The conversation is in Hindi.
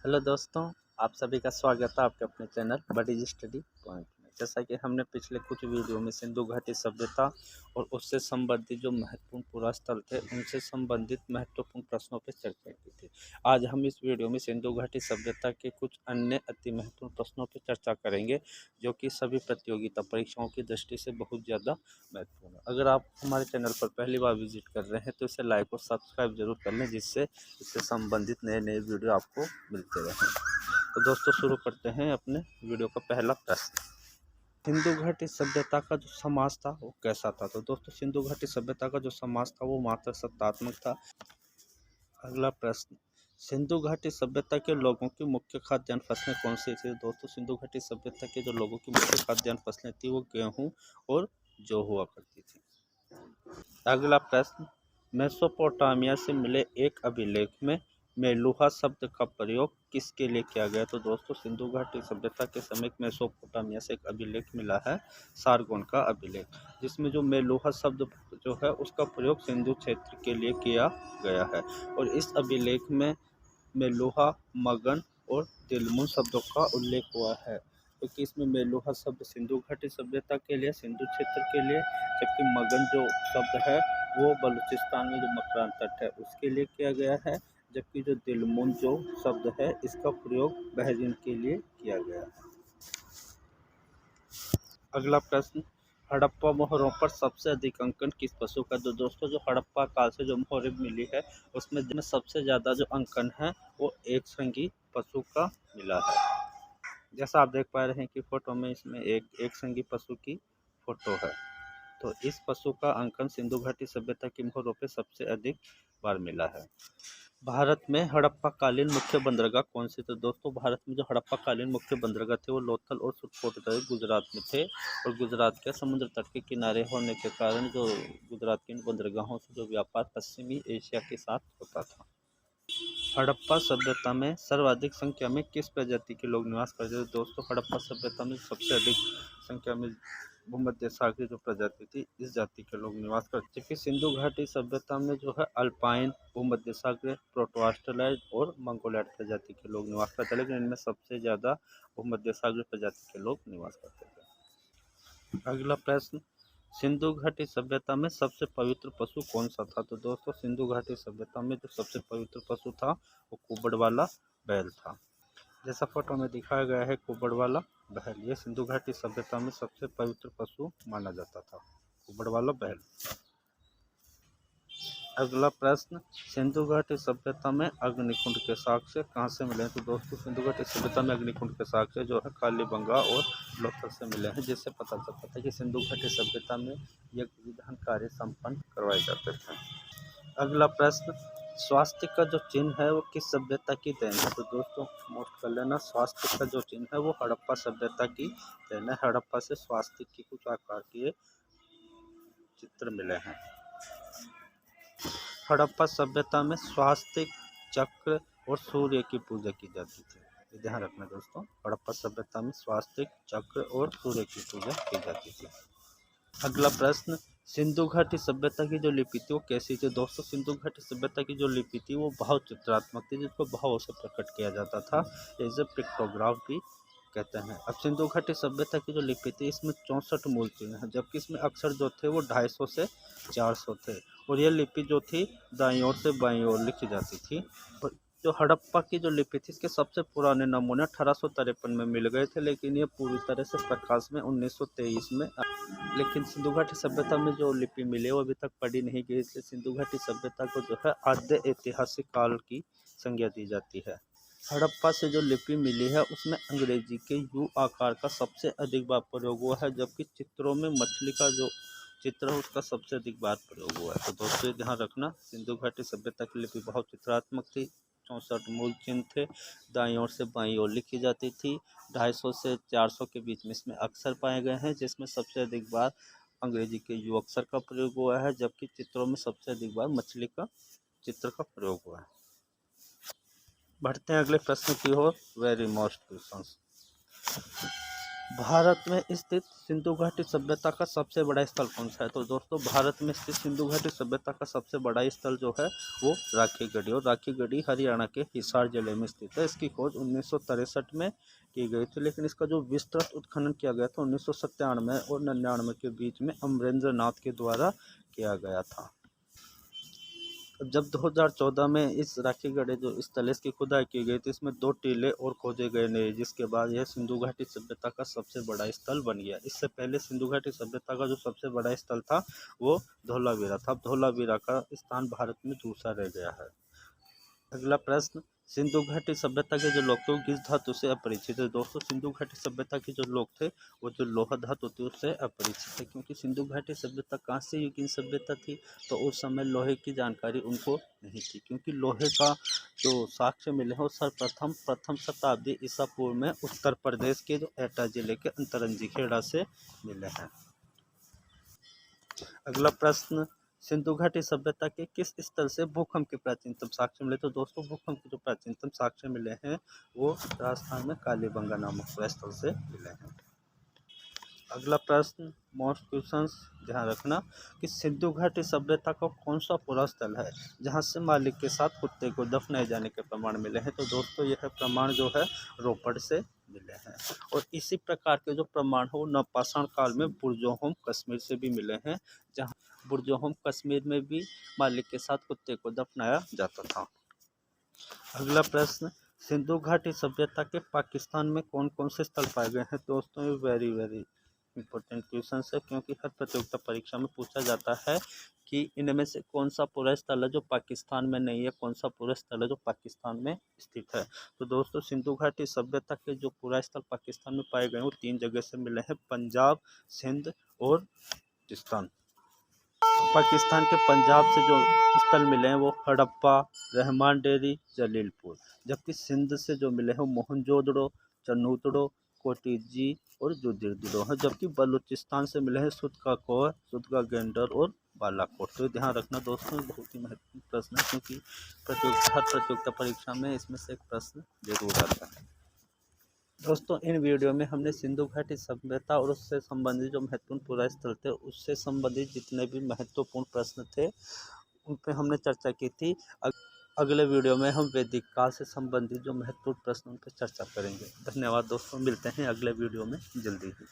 हेलो दोस्तों, आप सभी का स्वागत है आपके अपने चैनल बडीज स्टडी पॉइंट में। जैसा कि हमने पिछले कुछ वीडियो में सिंधु घाटी सभ्यता और उससे संबंधित जो महत्वपूर्ण पुरास्थल थे उनसे संबंधित महत्वपूर्ण प्रश्नों पर चर्चा की थी। आज हम इस वीडियो में सिंधु घाटी सभ्यता के कुछ अन्य अति महत्वपूर्ण प्रश्नों पर चर्चा करेंगे, जो कि सभी प्रतियोगिता परीक्षाओं की दृष्टि से बहुत ज़्यादा महत्वपूर्ण है। अगर आप हमारे चैनल पर पहली बार विजिट कर रहे हैं तो इसे लाइक और सब्सक्राइब जरूर कर लें, जिससे इससे संबंधित नए नए वीडियो आपको मिलते रहें। तो दोस्तों, शुरू करते हैं अपने वीडियो का पहला प्रश्न। सिंधु घाटी सभ्यता का जो समाज था वो कैसा था? तो दोस्तों, सिंधु घाटी सभ्यता का जो समाज था वो मात्र सत्तात्मक था। अगला प्रश्न, सिंधु घाटी सभ्यता के लोगों की मुख्य खाद्यान्न फसलें कौन सी थी? दोस्तों, सिंधु घाटी सभ्यता के जो लोगों की मुख्य खाद्यान्न फसलें थी वो गेहूं और जौ हुआ करती थी। अगला प्रश्न, मेसोपोटामिया से मिले एक अभिलेख में मेलुहा शब्द का प्रयोग किसके लिए किया गया? तो दोस्तों, सिंधु घाटी सभ्यता के समय मेसोपोटामिया से एक अभिलेख मिला है, सारगोन का अभिलेख, जिसमें जो मेलुहा शब्द जो है उसका प्रयोग सिंधु क्षेत्र के लिए किया गया है। और इस अभिलेख में मेलुहा, मगन और तिलमुन शब्दों का उल्लेख हुआ है, क्योंकि इसमें मेलुहा शब्द सिंधु घाटी सभ्यता के लिए, सिंधु क्षेत्र के लिए, जबकि मगन जो शब्द है वो बलूचिस्तान में जो मकरान तट है उसके लिए किया गया है, जबकि जो तिलमुन जो शब्द है इसका प्रयोग बहरीन के लिए किया गया है। अगला प्रश्न, हड़प्पा मोहरों पर सबसे अधिक अंकन किस पशु का? तो दोस्तों, जो हड़प्पा काल से जो मोहरें मिली है उसमें सबसे ज़्यादा जो अंकन है वो एक संगी पशु का मिला है। जैसा आप देख पा रहे हैं कि फोटो में इसमें एक संगी पशु की फोटो है। तो इस पशु का अंकन सिंधु घाटी सभ्यता की मोहरों पे सबसे अधिक बार मिला है। भारत में हड़प्पा कालीन मुख्य बंदरगाह कौन सी? तो दोस्तों, भारत में जो हड़प्पा कालीन मुख्य बंदरगाह थे वो लोथल और सुरकोटगढ़ गुजरात में थे, और गुजरात के समुद्र तट के किनारे होने के कारण जो गुजरात के इन बंदरगाहों से जो व्यापार पश्चिमी एशिया के साथ होता था। हड़प्पा सभ्यता में सर्वाधिक संख्या में किस प्रजाति के लोग निवास करते थे? दोस्तों, हड़प्पा सभ्यता में सबसे अधिक संख्या में भूमध्य सागरीय जो प्रजाति थी इस जाति के लोग निवास करते थे। सिंधु घाटी सभ्यता में जो है अल्पाइन, भूमध्य सागरीय, प्रोटोआस्ट्रेलाइड और मंगोलैंड प्रजाति के लोग निवास करते थे, लेकिन इनमें सबसे ज्यादा भूमध्य सागरीय प्रजाति के लोग निवास करते थे। अगला प्रश्न, सिंधु घाटी सभ्यता में सबसे पवित्र पशु कौन सा था? तो दोस्तों, सिंधु घाटी सभ्यता में जो सबसे पवित्र पशु था वो कुबड़ वाला बैल था। जैसा फोटो में दिखाया गया है, कुबड़ वाला बैल ये सिंधु घाटी सभ्यता में सबसे पवित्र पशु माना जाता था, कुबड़ वाला बैल। अगला प्रश्न, सिंधु घाटी सभ्यता में अग्निकुंड के साक्ष्य कहाँ से मिले? तो दोस्तों, सिंधु घाटी सभ्यता में अग्निकुंड के साक्ष्य जो है कालीबंगा और लोथल से मिले हैं, जिससे पता चलता था कि सिंधु घाटी सभ्यता में यज्ञ विधान कार्य संपन्न करवाए जाते थे। अगला प्रश्न, स्वास्थ्य का जो चिन्ह है वो किस सभ्यता की देन है? तो दोस्तों, नोट कर लेना, स्वास्थ्य का जो चिन्ह है वो हड़प्पा सभ्यता की देन है। हड़प्पा से स्वास्थ्य की कुछ आकार के चित्र मिले हैं। हड़प्पा सभ्यता में स्वास्तिक, चक्र और सूर्य की पूजा की जाती थी। ये ध्यान रखना दोस्तों, हड़प्पा सभ्यता में स्वास्तिक, चक्र और सूर्य की पूजा की जाती थी। अगला प्रश्न, सिंधु घाटी सभ्यता की जो लिपि थी वो कैसी थी? दोस्तों, सिंधु घाटी सभ्यता की जो लिपि थी वो भाव चित्रात्मक थी, जिसको भावों से प्रकट किया जाता था। इसे पिक्टोग्राफ भी कहते हैं। अब सिंधु घाटी सभ्यता की जो लिपि थी इसमें 64 मूल चिन्ह हैं, जबकि इसमें अक्षर जो थे वो 250 से 400 थे, और यह लिपि जो थी दाईं ओर से बाईं ओर लिखी जाती थी। और जो हड़प्पा की जो लिपि थी इसके सबसे पुराने नमूने 1853 में मिल गए थे, लेकिन ये पूरी तरह से प्रकाश में 1923 में। लेकिन सिंधु घाटी सभ्यता में जो लिपि मिली वो अभी तक पढ़ी नहीं गई, इसलिए सिंधु घाटी सभ्यता को जो है आद्य ऐतिहासिक काल की संज्ञा दी जाती है। हड़प्पा से जो लिपि मिली है उसमें अंग्रेजी के यू आकार का सबसे अधिक बार प्रयोग हुआ है, जबकि चित्रों में मछली का जो चित्र है उसका सबसे अधिक बार प्रयोग हुआ है। तो दोस्तों, ध्यान रखना, सिंधु घाटी सभ्यता की लिपि बहुत चित्रात्मक थी, 64 मूल चिन्ह थे, दाईं ओर से बाईं ओर लिखी जाती थी, 250 से 400 के बीच में इसमें अक्षर पाए गए हैं, जिसमें सबसे अधिक बार अंग्रेजी के यू अक्षर का प्रयोग हुआ है, जबकि चित्रों में सबसे अधिक बार मछली का चित्र का प्रयोग हुआ है। बढ़ते हैं अगले प्रश्न की ओर। Very most question. भारत में स्थित सिंधु घाटी सभ्यता का सबसे बड़ा स्थल कौन सा है? तो दोस्तों भारत में स्थित सिंधु घाटी सभ्यता का सबसे बड़ा स्थल जो है वो राखी गढ़ी, और राखी गढ़ी हरियाणा के हिसार जिले में स्थित है। इसकी खोज 1963 में की गई थी, लेकिन इसका जो विस्तृत उत्खनन किया गया था 1997 और 99 के बीच में अमरेंद्र नाथ के द्वारा किया गया था। जब 2014 में इस राखी गढ़ी जो स्थल है इसकी खुदाई की गई थी, इसमें 2 टीले और खोजे गए नए, जिसके बाद यह सिंधु घाटी सभ्यता का सबसे बड़ा स्थल बन गया। इससे पहले सिंधु घाटी सभ्यता का जो सबसे बड़ा स्थल था वो धौलावीरा था। अब धौलावीरा का स्थान भारत में दूसरा रह गया है। अगला प्रश्न, सिंधु घाटी सभ्यता के जो लोग थे वो किस धातु से अपरिचित है? दोस्तों सिंधु घाटी सभ्यता के जो लोग थे वो जो लोहा धातु थी उससे अपरिचित है, क्योंकि सिंधु घाटी सभ्यता कांस्य युग की सभ्यता थी, तो उस समय लोहे की जानकारी उनको नहीं थी, क्योंकि लोहे का जो साक्ष्य मिले हैं वो सर्वप्रथम प्रथम शताब्दी ईसा पूर्व में उत्तर प्रदेश के जो एटा जिले के अंतरंजी खेड़ा से मिले हैं। अगला प्रश्न, सिंधु घाटी सभ्यता के किस स्थल से भूकंप के प्राचीनतम साक्ष्य मिले? तो दोस्तों भूकंप के जो प्राचीनतम साक्ष्य मिले हैं वो राजस्थान में कालीबंगा नामक स्थल से मिले हैं। अगला प्रश्न, मोस्ट क्वेश्चंस ध्यान रखना कि सिंधु घाटी सभ्यता का कौन सा पूरा स्थल है जहां से मालिक के साथ कुत्ते को दफनाए जाने के प्रमाण मिले हैं? तो दोस्तों यह प्रमाण जो है रोपड़ से मिले हैं, और इसी प्रकार के जो प्रमाण हो नवपाषाण काल में बुर्जोहोम कश्मीर से भी मिले हैं, जहां बुर्जोहोम कश्मीर में भी मालिक के साथ कुत्ते को दफनाया जाता था। अगला प्रश्न, सिंधु घाटी सभ्यता के पाकिस्तान में कौन कौन से स्थल पाए गए हैं? दोस्तों ये वेरी इंपॉर्टेंट क्वेश्चन है, क्योंकि हर प्रतियोगिता परीक्षा में पूछा जाता है कि इनमें से कौन सा पूरा स्थल है जो पाकिस्तान में नहीं है, कौन सा पूरा स्थल है जो पाकिस्तान में स्थित है। तो दोस्तों सिंधु घाटी सभ्यता के जो पूरा स्थल पाकिस्तान में पाए गए वो 3 जगह से मिले हैं, पंजाब, सिंध और बलूचिस्तान। पाकिस्तान के पंजाब से जो स्थल मिले हैं वो हड़प्पा, रहमान डेरी, जलीलपुर, जबकि सिंध से जो मिले हैं वो मोहनजोदड़ो, चनूतड़ो, कोटिजी और जुदीदड़ो है, जबकि बलूचिस्तान से मिले हैं सुदका कोर, सुदका गेंडर और बालाकोट। तो ध्यान रखना दोस्तों, बहुत ही महत्वपूर्ण प्रश्न है, क्योंकि हर प्रतियोगिता परीक्षा में इसमें से एक प्रश्न जरूर आता है। दोस्तों इन वीडियो में हमने सिंधु घाटी सभ्यता और उससे संबंधित जो महत्वपूर्ण पूरा स्थल थे उससे संबंधित जितने भी महत्वपूर्ण प्रश्न थे उन पर हमने चर्चा की थी। अगले वीडियो में हम वैदिक काल से संबंधित जो महत्वपूर्ण प्रश्न उन पर चर्चा करेंगे। धन्यवाद दोस्तों, मिलते हैं अगले वीडियो में जल्दी ही।